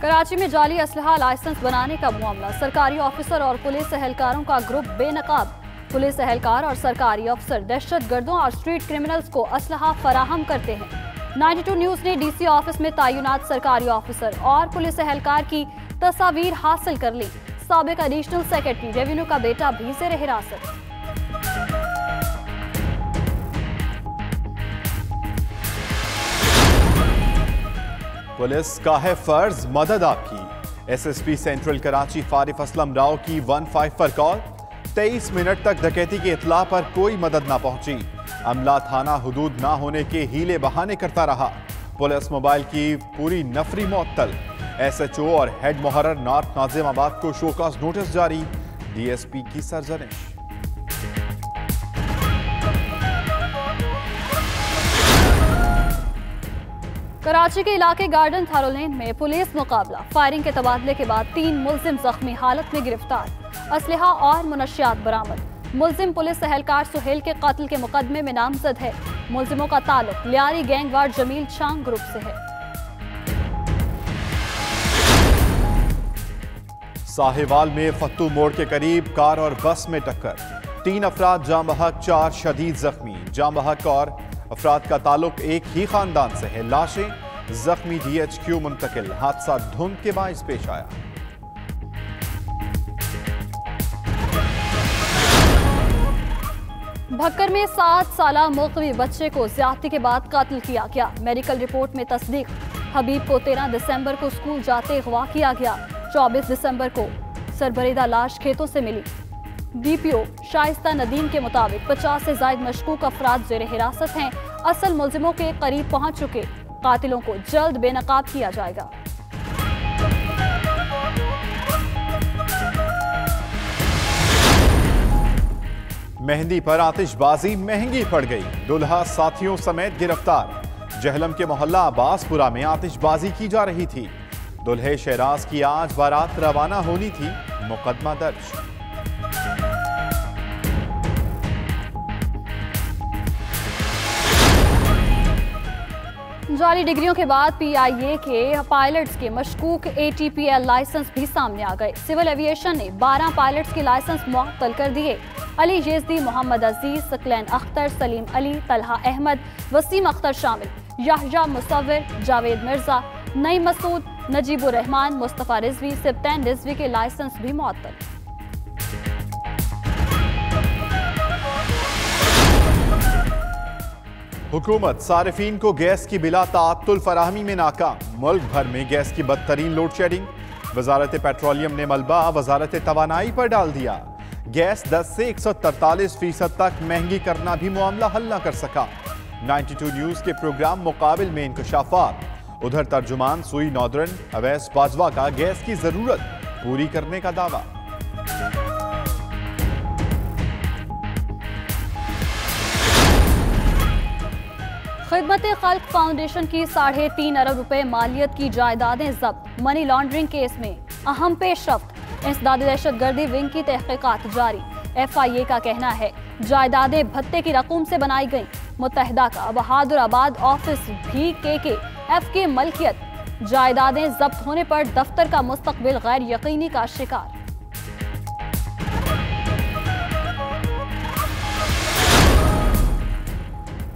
कराची में जाली असलहा लाइसेंस बनाने का मामला। सरकारी ऑफिसर और पुलिस एहलकारों का ग्रुप बेनकाब। पुलिस एहलकार और सरकारी अफसर दहशत गर्दों और स्ट्रीट क्रिमिनल्स को असलहा फराहम करते हैं। 92 न्यूज ने डीसी ऑफिस में तैनात सरकारी ऑफिसर और पुलिस एहलकार की तस्वीर हासिल कर ली। साबिक एडिशनल सेक्रेटरी रेवेन्यू का बेटा भी ज़ेर हिरासत। पुलिस का है फर्ज मदद आपकी। एसएसपी सेंट्रल कराची फारिफ असलम राव की 15 पर कॉल। 23 मिनट तक डकैती की इतला पर कोई मदद ना पहुंची। अमला थाना हुदूद ना होने के हीले बहाने करता रहा। पुलिस मोबाइल की पूरी नफरी मुअत्तल। एसएचओ और हेड मुहर्रर नॉर्थ नाजिमाबाद को शोकॉज नोटिस जारी। डीएसपी की सरजनिश। कराची के इलाके गार्डन थारो लेन में पुलिस मुकाबला। फायरिंग के तबादले के बाद 3 मुल्जिम जख्मी हालत में गिरफ्तार। असलहा और मुनशियात बरामद। मुल्जिम पुलिस एहलकार सुहेल के कत्ल के मुकदमे में नामजद है। मुल्जिमों का ताल्लुक लियारी गैंगवार जमील चांग ग्रुप से है। साहिवाल में फत्तू मोड़ के करीब कार और बस में टक्कर। 3 अफराद जाम बहक, 4 शदीद जख्मी। जाम बहक और अफराद का ताल्लुक एक ही खानदान से है। लाशें जख्मी DHQ मुंतकिल। हादसा धुंध के बाइस पेश आया। भक्कर में 7 साला मौकवी बच्चे को ज्यादती के बाद कत्ल किया गया। मेडिकल रिपोर्ट में तस्दीक। हबीब को 13 दिसंबर को स्कूल जाते अगवा किया गया। 24 दिसंबर को सरबरेदा लाश खेतों से मिली। DPO शाइस्ता नदीम के मुताबिक 50 से ज्यादा मशकूक अफराद ज़ेर हिरासत हैं। असल मुल्जिमों के करीब पहुंच चुके कातिलों को जल्द बेनकाब किया जाएगा। मेहंदी पर आतिशबाजी महंगी पड़ गई। दुल्हा साथियों समेत गिरफ्तार। जहलम के मोहल्ला अब्बासपुरा में आतिशबाजी की जा रही थी। दुल्हे शहराज की आज बारात रवाना होनी थी। मुकदमा दर्ज। जाली डिग्रियों के बाद PIA के पायलट्स के मशकूक ATPL लाइसेंस भी सामने आ गए। सिविल एविएशन ने 12 पायलट्स के लाइसेंस मुअत्तल कर दिए। अली येज़दी, मोहम्मद अजीज, सकलैन अख्तर, सलीम अली, तलहा अहमद, वसीम अख्तर शामिल। याहया मुसव्विर, जावेद मिर्जा, नईम मसूद, नजीबुर रहमान, मुस्तफ़ा रिजवी, सिब्तैन रिजवी के लाइसेंस भी मुअत्तल। हुकूमत सारिफीन को गैस की बिला ताअत्तुल फराहमी में नाकाम। मुल्क भर में गैस की बदतरीन लोड शेडिंग। वजारत पेट्रोलियम ने मलबा वजारत तवानाई पर डाल दिया। गैस 10 से 143% तक महंगी करना भी मामला हल न कर सका। 92 न्यूज के प्रोग्राम मुकाबिल में इंकशाफात। उधर तर्जुमान सुई नौदरन अवैस बाजवा का गैस की जरूरत पूरी करने का दावा। खिदमत खल्क फाउंडेशन की 3.5 अरब रुपए मालियत की जायदादें जब्त। मनी लॉन्ड्रिंग केस में अहम पेशरफ्त। इंसदादी दहशतगर्दी विंग की तहकीकात जारी। FIA का कहना है जायदादें भत्ते की रकूम से बनाई गई। मुत्तहिदा का बहादुराबाद ऑफिस भी KKF की मलकियत। जायदादें जब्त होने पर दफ्तर का मुस्तकबिल गैर यकीनी का शिकार।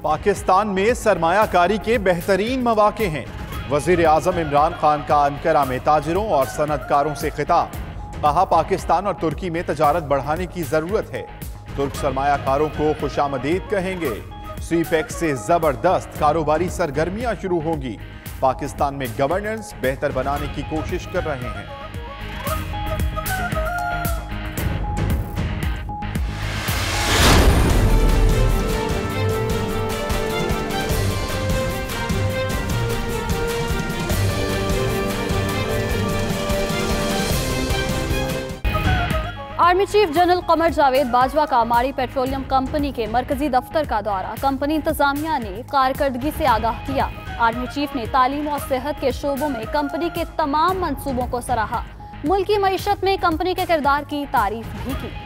पाकिस्तान में सरमायाकारी के बेहतरीन मौके हैं। वजीर आजम इमरान खान का अंकारा में ताजिरों और सनतकारों से खिताब। कहा पाकिस्तान और तुर्की में तजारत बढ़ाने की जरूरत है। तुर्क सरमायाकारों को खुशामदीद कहेंगे। CPEC से जबरदस्त कारोबारी सरगर्मियां शुरू होंगी। पाकिस्तान में गवर्नेंस बेहतर बनाने की कोशिश कर रहे हैं। Army chief general Qamar Javed Bajwa का माड़ी पेट्रोलियम कंपनी के मरकजी दफ्तर का दौरा। कंपनी इंतजामिया ने कारकर्दगी से आगाह किया। आर्मी चीफ ने तालीम और सेहत के शोबों में कंपनी के तमाम मंसूबों को सराहा। मुल्की मईशत में कंपनी के किरदार की तारीफ भी की।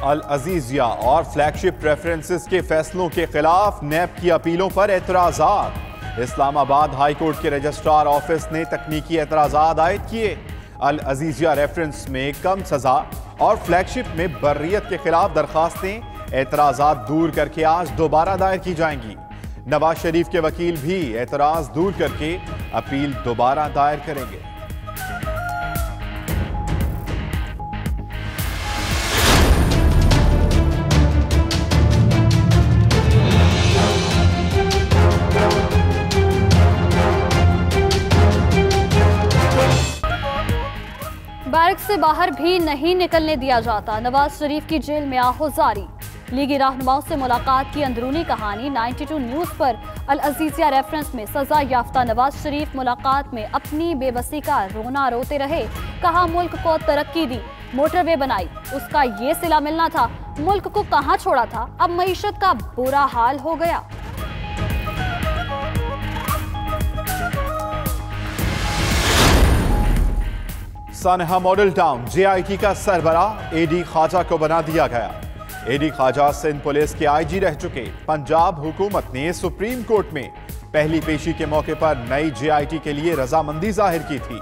अल अजीजिया और फ्लैगशिप प्रेफरेंसेस के फैसलों के खिलाफ नैब की अपीलों पर एतराजात। इस्लामाबाद हाई कोर्ट के रजिस्ट्रार ऑफिस ने तकनीकी एतराजात आयद किए। अल अजीजिया रेफरेंस में कम सजा और फ्लैगशिप में बर्रियत के खिलाफ दरखास्तें एतराजात दूर करके आज दोबारा दायर की जाएंगी। नवाज शरीफ के वकील भी एतराज दूर करके अपील दोबारा दायर करेंगे। बैरक से बाहर भी नहीं निकलने दिया जाता, नवाज शरीफ की जेल में आहो जारी। लीगी रहनुमाओं से मुलाकात की अंदरूनी कहानी 92 न्यूज पर। अल अजीजिया रेफरेंस में सजा याफ्ता नवाज शरीफ मुलाकात में अपनी बेबसी का रोना रोते रहे। कहा मुल्क को तरक्की दी, मोटरवे बनाई, उसका ये सिला मिलना था, मुल्क को कहां छोड़ा था, अब मईशत का बुरा हाल हो गया। सानहा मॉडल टाउन जेआईटी का सरबराह एडी ख्वाजा को बना दिया गया। एडी ख्वाजा सिंध पुलिस के आईजी रह चुके। पंजाब हुकूमत ने सुप्रीम कोर्ट में पहली पेशी के मौके पर नई जेआईटी के लिए रजामंदी जाहिर की थी।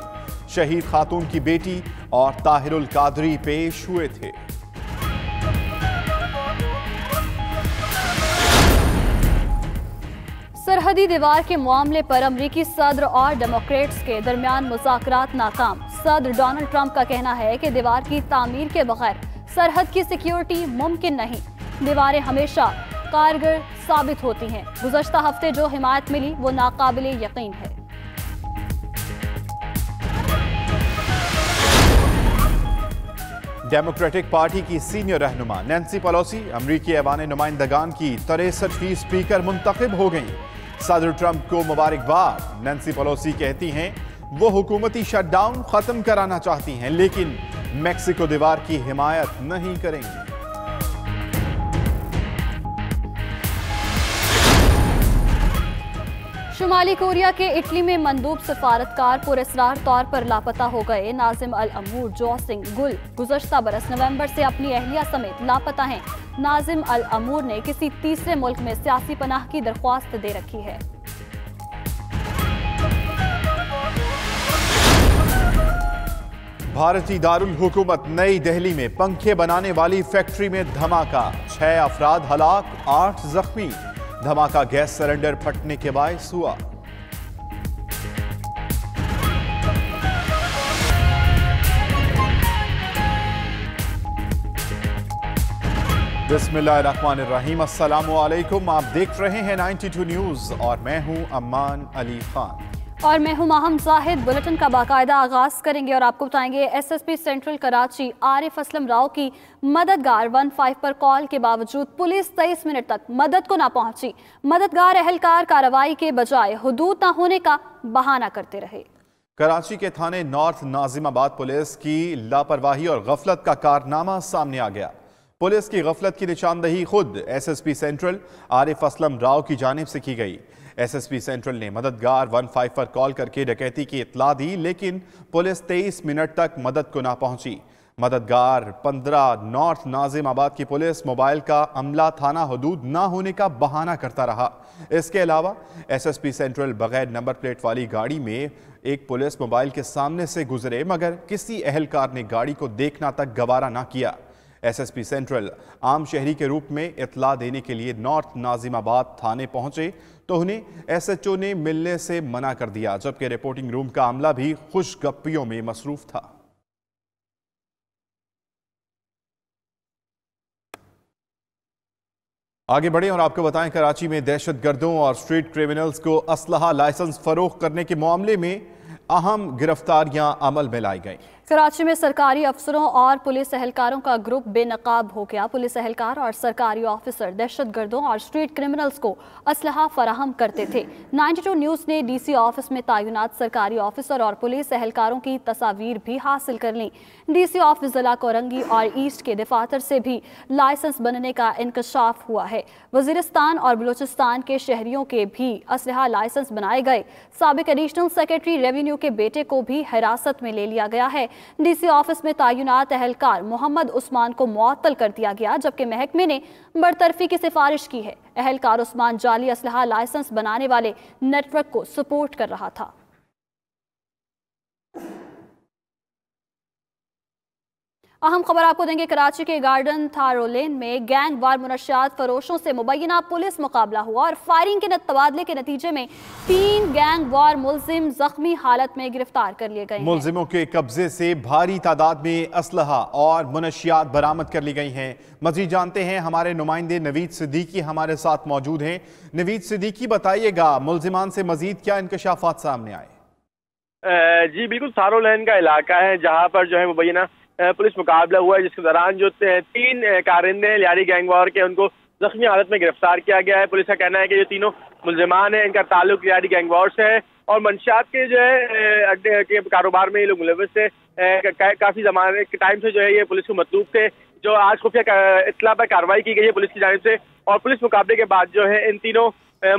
शहीद खातून की बेटी और ताहिरुल कादरी पेश हुए थे। सरहदी दीवार के मामले पर अमरीकी सदर और डेमोक्रेट्स के दरमियान मुज़ाकरात नाकाम। सदर डोनाल्ड ट्रंप का कहना है कि दीवार की तामीर के बगैर सरहद की सिक्योरिटी मुमकिन नहीं। दीवारें हमेशा कारगर साबित होती हैं। गुज़श्ता हफ्ते जो हिमायत मिली वो नाकाबिले यकीन है। डेमोक्रेटिक पार्टी की सीनियर रहनुमा नैन्सी पेलोसी अमरीकी ऐवान नुमाइंदगान की 63वीं स्पीकर मुंतखब हो गई। सदर ट्रंप को मुबारकबाद। नैन्सी पेलोसी कहती हैं वो हुकूमती शटडाउन खत्म कराना चाहती हैं, लेकिन मेक्सिको दीवार की हिमायत नहीं करेंगी। शुमाली कोरिया के इटली में मंदूब सफारतकार पुरस्रार तौर पर लापता हो गए। नाजिम अल अमूर जो सिंह गुल गुज़श्ता बरस नवंबर से अपनी अहलिया समेत लापता हैं। नाजिम अल अमूर ने किसी तीसरे मुल्क में सियासी पनाह की दरख्वास्त दे रखी है। भारतीय दारुल हुकूमत नई दिल्ली में पंखे बनाने वाली फैक्ट्री में धमाका। 6 अफराद हलाक, 8 जख्मी। धमाका गैस सिलेंडर फटने के बायस हुआ। बिस्मिल्लाहिर्रहमानिर्रहीम। अस्सलाम वालेकुम। आप देख रहे हैं 92 न्यूज और मैं हूं अम्मान अली खान और मैं हूं माहम जाहिद। बुलेटिन का बाकायदा आगाज करेंगे और आपको बताएंगे एसएसपी सेंट्रल कराची आरिफ असलम राव की मददगार 15 पर कॉल के बावजूद पुलिस 23 मिनट तक मदद को ना पहुंची। मददगार अहलकार कार्रवाई के बजाय हुदूद ना होने का बहाना करते रहे। कराची के थाने नॉर्थ नाजिमाबाद पुलिस की लापरवाही और गफलत का कारनामा सामने आ गया। पुलिस की गफलत की निशानदही खुद एसएसपी सेंट्रल आरिफ असलम राव की जानिब से की गई। एसएसपी सेंट्रल ने मददगार 15 पर कॉल करके डकैती की इत्तला दी, लेकिन पुलिस 23 मिनट तक मदद को ना पहुंची। मददगार 15 नॉर्थ नाजिमाबाद की पुलिस मोबाइल का अमला थाना हुदूद ना होने का बहाना करता रहा। इसके अलावा एसएसपी सेंट्रल बगैर नंबर प्लेट वाली गाड़ी में एक पुलिस मोबाइल के सामने से गुजरे, मगर किसी अहलकार ने गाड़ी को देखना तक गवारा ना किया। एसएसपी सेंट्रल आम शहरी के रूप में इत्तला देने के लिए नॉर्थ नाजिमाबाद थाने पहुंचे तो उन्हें एसएचओ ने मिलने से मना कर दिया, जबकि रिपोर्टिंग रूम का अमला भी खुशगप्पियों में मसरूफ था। आगे बढ़े और आपको बताएं, कराची में दहशतगर्दों और स्ट्रीट क्रिमिनल्स को असलहा लाइसेंस फरोख्त करने के मामले में अहम गिरफ्तारियां अमल में लाई गई। कराची में सरकारी अफसरों और पुलिस एहलकारों का ग्रुप बेनकाब हो गया। पुलिस एहलकार और सरकारी ऑफिसर दहशतगर्दों और स्ट्रीट क्रिमिनल्स को असलहा फराहम करते थे। 92 न्यूज़ ने डीसी ऑफिस में तैनात सरकारी ऑफिसर और पुलिस एहलकारों की तस्वीर भी हासिल कर ली। डीसी ऑफिस जिला कोरंगी और ईस्ट के दफातर से भी लाइसेंस बनने का इंकशाफ हुआ है। वजीरिस्तान और बलूचिस्तान के शहरियों के भी असलहा लाइसेंस बनाए गए। साबिक एडिशनल सेक्रेटरी रेवेन्यू के बेटे को भी हिरासत में ले लिया गया है। डीसी ऑफिस में तैनात एहलकार मोहम्मद उस्मान को मुअत्तल कर दिया गया, जबकि महकमे ने बरतरफी की सिफारिश की है। एहलकार उस्मान जाली असलहा लाइसेंस बनाने वाले नेटवर्क को सपोर्ट कर रहा था। अहम खबर आपको देंगे, कराची के गार्डन थारो लेन में गैंग वार मुनशियात फरोशों से मुबैना पुलिस मुकाबला हुआ और फायरिंग के तबादले के नतीजे में 3 गैंग वार मुलजिम जख्मी हालत में गिरफ्तार कर लिए गए। मुलजिमों के कब्जे से भारी तादाद में असलहा और मुनशियात बरामद कर ली गई हैं। मजीद जानते हैं, हमारे नुमाइंदे नवीद सिद्दीकी हमारे साथ मौजूद हैं। नवीद सिद्दीकी, बताइएगा मुलजिमान से मजीद क्या इंकशाफात सामने आए? जी बिल्कुल, थारो लेन का इलाका है जहाँ पर जो है मुबैना पुलिस मुकाबला हुआ है, जिसके दौरान जो 3 कारिंदे लियारी गैंग वॉर के उनको जख्मी हालत में गिरफ्तार किया गया है। पुलिस का कहना है कि जो तीनों मुलजिमान हैं इनका ताल्लुक लियारी गैंग वॉर से है और मंशियात के जो है अड्डे के कारोबार में ये लोग मुलविस थे। काफी जमाने के टाइम से जो है ये पुलिस को मतलूब थे, जो आज खुफिया इत्तला पर कार्रवाई की गई है पुलिस की जानिब से और पुलिस मुकाबले के बाद जो है इन तीनों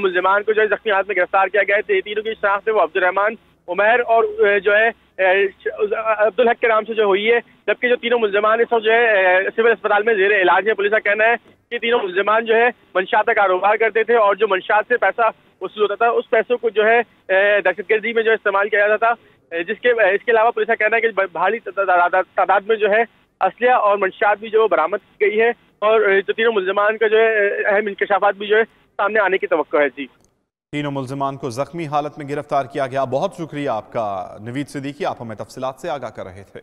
मुलजिमान को जो है जख्मी हालत में गिरफ्तार किया गया है। तीनों की शनाख्त है वो अब्दुल रहमान, उमैर और जो है अब्दुल हक के नाम से जो हुई है, जबकि जो तीनों मुलजिमान इस वक्त जो है सिविल अस्पताल में जेर इलाज है। पुलिस का कहना है कि तीनों मुलजिमान जो है मंशात का कारोबार करते थे और जो मंशात से पैसा वसूल होता था उस पैसों को जो है दहशतगर्दी में जो इस्तेमाल किया जाता था। इसके अलावा पुलिस का कहना है कि भारी तादाद में जो है असलिया और मंशात भी जो बरामद की गई है और जो तीनों मुलजिमान का जो है अहम इंकशाफात भी जो है सामने आने की तवक्को है। जी, तीनों मुलजिमान को जख्मी हालत में गिरफ्तार किया गया। बहुत शुक्रिया आपका नवीद सिद्दीकी, आप हमें तफसीलात से आगाह कर रहे थे।